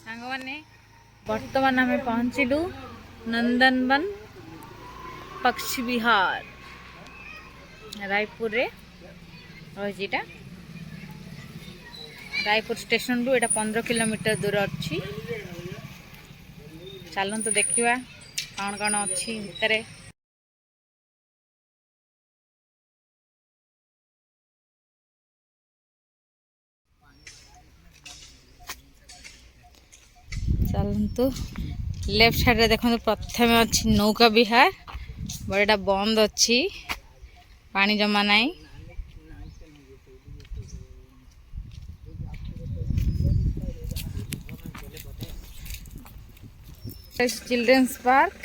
सांग माने बर्तमान आम पहुँचलु नंदनवन पक्षी विहार रायपुर रे रही रायपुर स्टेशन रु एटा 15 किलोमीटर दूर अच्छी। चलतु देखा कौन कौन अच्छी भितर। चलतु लेफ्ट साइड रे देखो प्रथम अच्छी नौका विहार बड़ा बंद अच्छी पानी जमा नाई। चिल्ड्रेन्स पार्क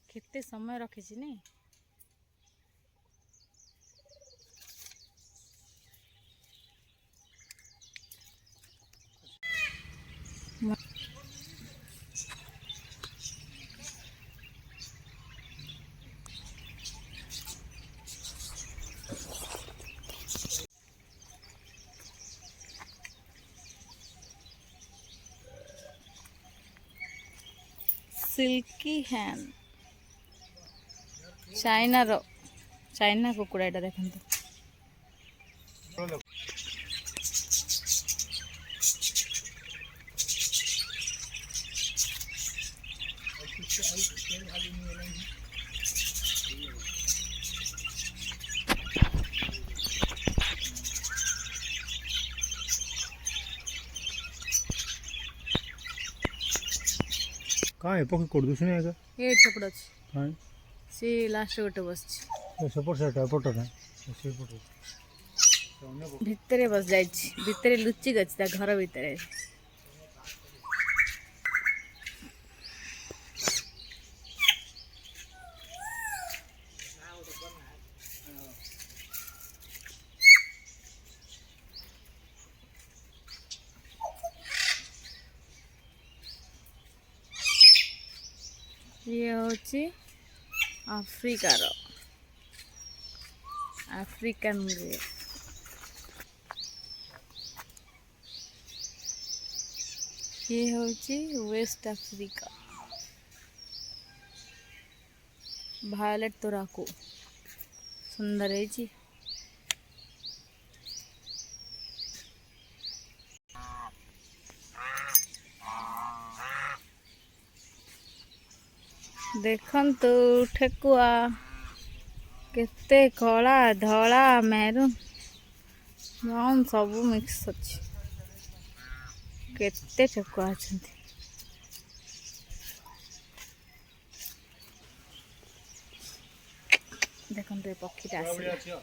केते समय रखी नहीं सिल्की हैंड चाइना कुकुड़ा एटा देखंतु। कहाँ है पक्षी कोड दूसरे आएगा ये छपड़ अछि हाँ से लास्ट गोटे बस सपोर्ट सेट एपोर्ट ना सेपोर्ट भितरे बस जाई भितरे लुचि गछि ता घर भितरे। ये होची आफ्रिकार आफ्रिकन रे ये होची वेस्ट अफ्रीका वायलेट तोराको सुंदर है जी। देखंतु ठेकुआ केते कला धला मेरून ब्राउन सब मिक्स अच्छी केते ठेकुआ अछंती। देखंतु ए पक्षीटा आसी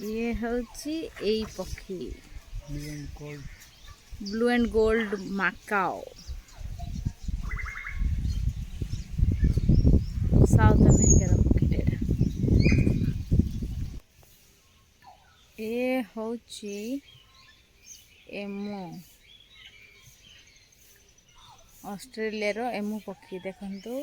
ये होची एई पक्षी blue and gold macaw South America पक्षीटा। ये होची एमू ऑस्ट्रेलिया रो एमू पक्षी देखंतु